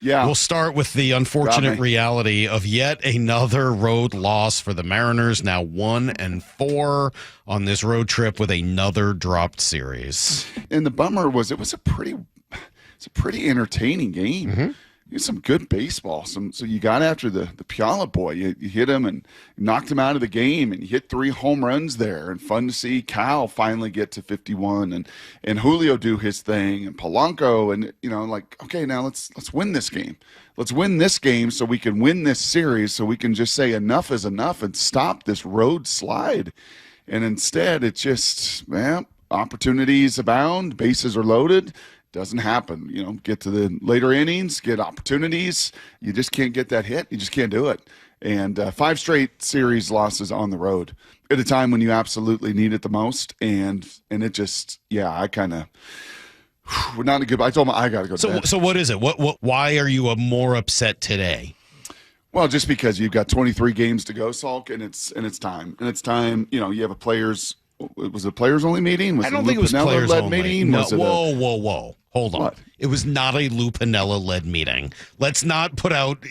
Yeah. We'll start with the unfortunate reality of yet another road loss for the Mariners, now 1-4 on this road trip with another dropped series. And the bummer was it's a pretty entertaining game. Mm-hmm. Some good baseball. So you got after the Piala boy. You hit him and knocked him out of the game, and you hit 3 home runs there. And fun to see Cal finally get to 51 and Julio do his thing and Polanco and okay, now let's win this game. Let's win this game so we can win this series, so we can just say enough is enough and stop this road slide. And instead, it's just opportunities abound, bases are loaded. Doesn't happen. Get to the later innings, get opportunities. You just can't get that hit. You just can't do it. And 5 straight series losses on the road at a time when you absolutely need it the most. And it just, I kind of, not a good. I told him I got to go to bed. So what is it? Why are you more upset today? Well, just because you've got 23 games to go, Salk, and it's time. And it's time. You have a players. Was it a players-only meeting? I don't think it was players-only. Meeting? No, whoa. Hold on. What? It was not a Lou Piniella-led meeting. Let's not put out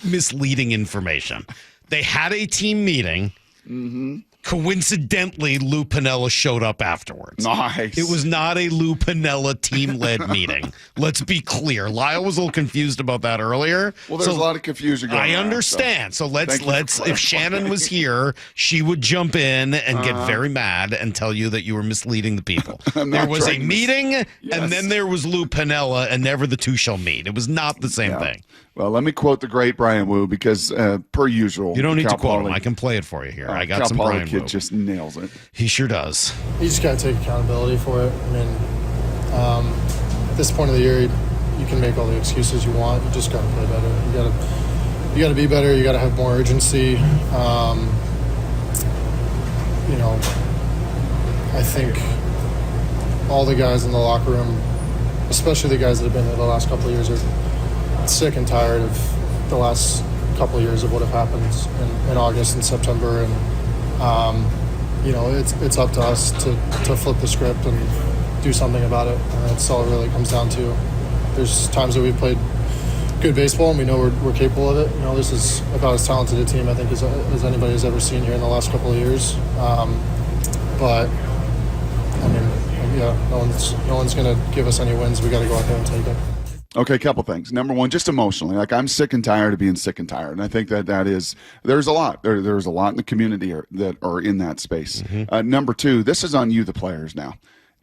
misleading information. They had a team meeting. Mm-hmm. Coincidentally, Lou Piniella showed up afterwards. Nice. It was not a Lou Piniella team-led meeting. Let's be clear. Lyle was a little confused about that earlier. Well, there's a lot of confusion going on. I understand. So let's if Shannon was here, she would jump in and get very mad and tell you that you were misleading the people. There was a meeting, and then there was Lou Piniella, and never the two shall meet. It was not the same thing. Well, let me quote the great Bryan Woo because, per usual, you don't need to quote him. I can play it for you here. I got some Bryan Woo. Kid just nails it. He sure does. You just got to take accountability for it. I mean, at this point of the year, you can make all the excuses you want. You just got to play better. You got to be better. You got to have more urgency. I think all the guys in the locker room, especially the guys that have been there the last couple of years, are sick and tired of the last couple of years of what have happened in August and September, and it's up to us to flip the script and do something about it. That's all it really comes down to. There's times that we've played good baseball and we know we're capable of it. This is about as talented a team I think as anybody has ever seen here in the last couple of years. But I mean, no one's going to give us any wins. We got to go out there and take it. Okay, a couple things. Number one, just emotionally, I'm sick and tired of being sick and tired, and I think that is there's a lot. There's a lot in the community that are in that space. Mm-hmm. Number two, this is on you, the players now.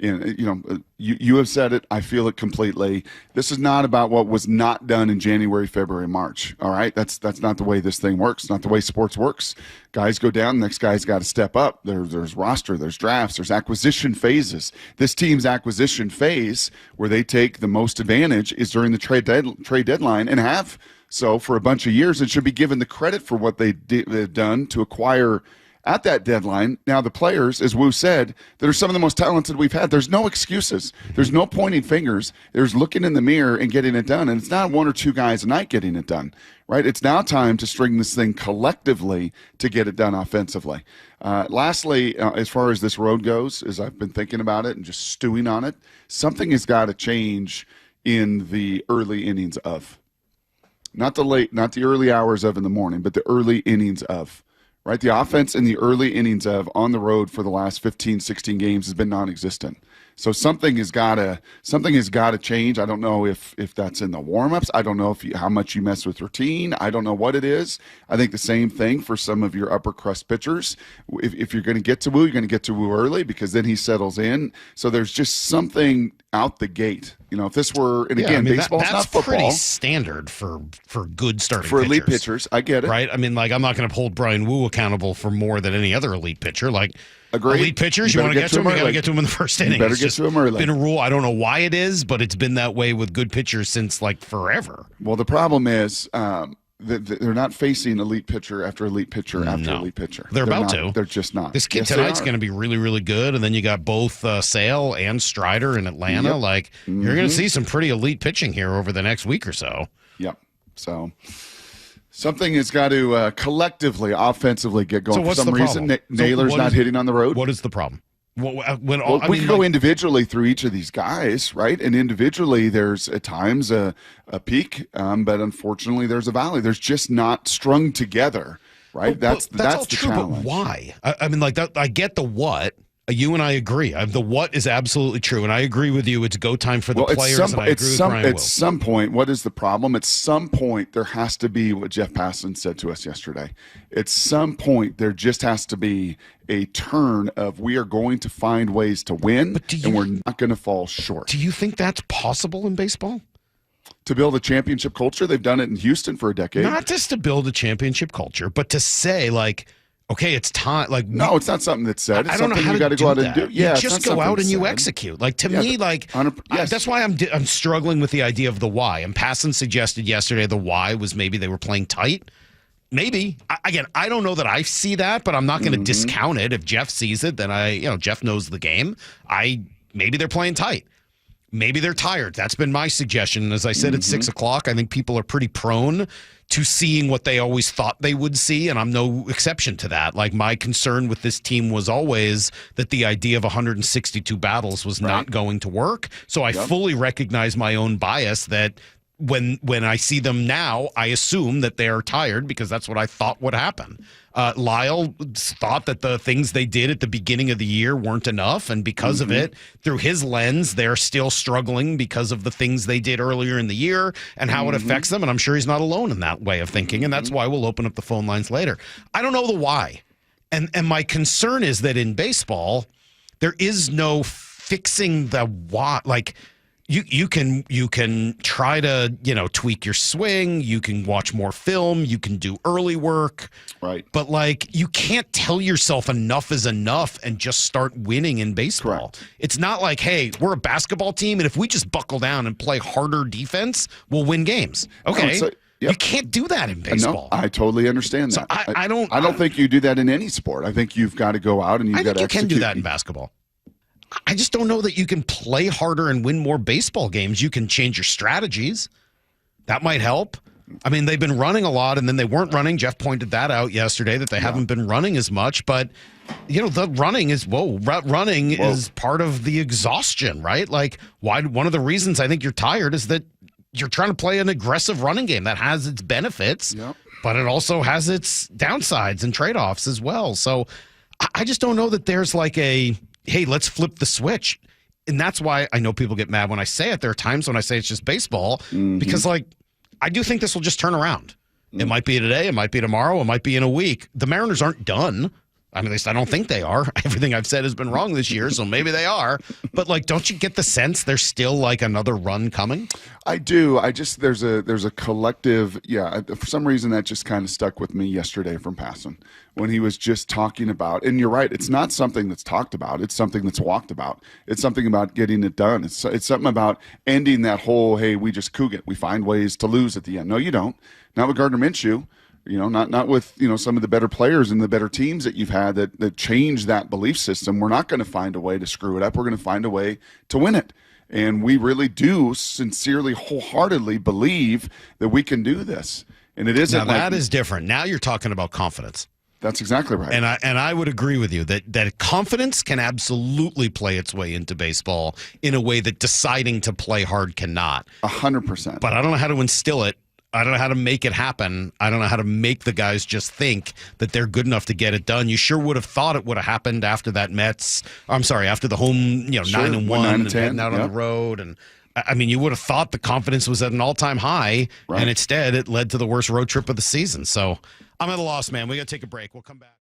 You have said it. I feel it completely. This is not about what was not done in January, February, March. All right, that's not the way this thing works. Not the way sports works. Guys go down. The next guy's got to step up. There's roster. There's drafts. There's acquisition phases. This team's acquisition phase, where they take the most advantage, is during the trade deadline, and have so for a bunch of years, and should be given the credit for what they've done to acquire at that deadline. Now, the players, as Woo said, that are some of the most talented we've had. There's no excuses. There's no pointing fingers. There's looking in the mirror and getting it done. And it's not one or two guys a night getting it done, right? It's now time to string this thing collectively to get it done offensively. Lastly, as far as this road goes, as I've been thinking about it and just stewing on it, something has got to change in the early innings of. Not the early hours of in the morning, but the early innings of. Right, the offense in the early innings of on the road for the last 15, 16 games has been non-existent. So something has got to change. I don't know if that's in the warm-ups. I don't know how much you mess with routine. I don't know what it is. I think the same thing for some of your upper crust pitchers. If you're going to get to Woo, you're going to get to Woo early because then he settles in. So there's just something out the gate. If this were, and again, baseball's not football. That's pretty standard for good starting for pitchers. Elite pitchers. I get it. Right? I mean, I'm not going to hold Bryan Woo accountable for more than any other elite pitcher. Agreed. Elite pitchers, you want to get to them, you got to get to them in the first inning. You better get to them early. It's been a rule. I don't know why it is, but it's been that way with good pitchers since forever. Well, the problem is they're not facing elite pitcher after elite pitcher after elite pitcher. They're about to. They're just not. This kid tonight's going to be really, really good, and then you got both Sale and Strider in Atlanta. Yep. You're going to see some pretty elite pitching here over the next week or so. Yep. So something has got to collectively, offensively get going. So what's for some the reason, problem? Naylor's not hitting on the road. What is the problem? We could go individually through each of these guys, right? And individually, there's at times a peak, but unfortunately, there's a valley. There's just not strung together, right? That's all the true, challenge. But why? I mean, like that. I get the what. You and I agree. The what is absolutely true, and I agree with you. It's go time for the players, and I agree with Bryan Woo. At some point, what is the problem? At some point, there has to be what Jeff Passan said to us yesterday. At some point, there just has to be a turn of we are going to find ways to win, and we're not going to fall short. Do you think that's possible in baseball? To build a championship culture? They've done it in Houston for a decade. Not just to build a championship culture, but to say, like, okay, it's time. Like, no, it's not something that's said. It's I don't know something how you got to go out and do. Yeah, you just go out and you execute. Like, to me, like, yes. That's why I'm struggling with the idea of the why. And Passan suggested yesterday the why was maybe they were playing tight. Maybe. Again, I don't know that I see that, but I'm not going to discount it. If Jeff sees it, then Jeff knows the game. Maybe they're playing tight. Maybe they're tired. That's been my suggestion. As I said at 6 o'clock, I think people are pretty prone to seeing what they always thought they would see, and I'm no exception to that. Like, my concern with this team was always that the idea of 162 battles was not going to work. So I fully recognize my own bias that when I see them now, I assume that they are tired because that's what I thought would happen. Lyle thought that the things they did at the beginning of the year weren't enough, and because of it, through his lens, they're still struggling because of the things they did earlier in the year and how it affects them, and I'm sure he's not alone in that way of thinking, and that's why we'll open up the phone lines later. I don't know the why, and my concern is that in baseball, there is no fixing the why. Like, You can try to, tweak your swing. You can watch more film. You can do early work. Right. But, like, you can't tell yourself enough is enough and just start winning in baseball. Correct. It's not like, hey, we're a basketball team, and if we just buckle down and play harder defense, we'll win games. Okay. No, You can't do that in baseball. No, I totally understand that. So I don't think you do that in any sport. I think you've got to go out and you've got to execute. You can do that in basketball. I just don't know that you can play harder and win more baseball games. You can change your strategies. That might help. I mean, they've been running a lot, and then they weren't running. Jeff pointed that out yesterday, that they haven't been running as much. But, the running is is part of the exhaustion, right? Like, one of the reasons I think you're tired is that you're trying to play an aggressive running game that has its benefits, but it also has its downsides and trade-offs as well. So I just don't know that there's like hey, let's flip the switch. And that's why I know people get mad when I say it. There are times when I say it's just baseball because, like, I do think this will just turn around. It might be today. It might be tomorrow. It might be in a week. The Mariners aren't done. I mean, at least I don't think they are. Everything I've said has been wrong this year, so maybe they are. But, like, don't you get the sense there's still, like, another run coming? I do. There's a collective, for some reason that just kind of stuck with me yesterday from Passan when he was just talking about, and you're right, it's not something that's talked about. It's something that's walked about. It's something about getting it done. It's something about ending that whole, hey, we just coog it. We find ways to lose at the end. No, you don't. Not with Gardner Minshew. Not with, some of the better players and the better teams that you've had that change that belief system. We're not going to find a way to screw it up. We're going to find a way to win it. And we really do sincerely, wholeheartedly believe that we can do this. And it isn't. Now, that is different. Now you're talking about confidence. That's exactly right. And I would agree with you that confidence can absolutely play its way into baseball in a way that deciding to play hard cannot. 100%. But I don't know how to instill it. I don't know how to make it happen. I don't know how to make the guys just think that they're good enough to get it done. You sure would have thought it would have happened after that after the home, 9-1 and heading out on the road. And I mean, you would have thought the confidence was at an all-time high, and instead it led to the worst road trip of the season. So I'm at a loss, man. We got to take a break. We'll come back.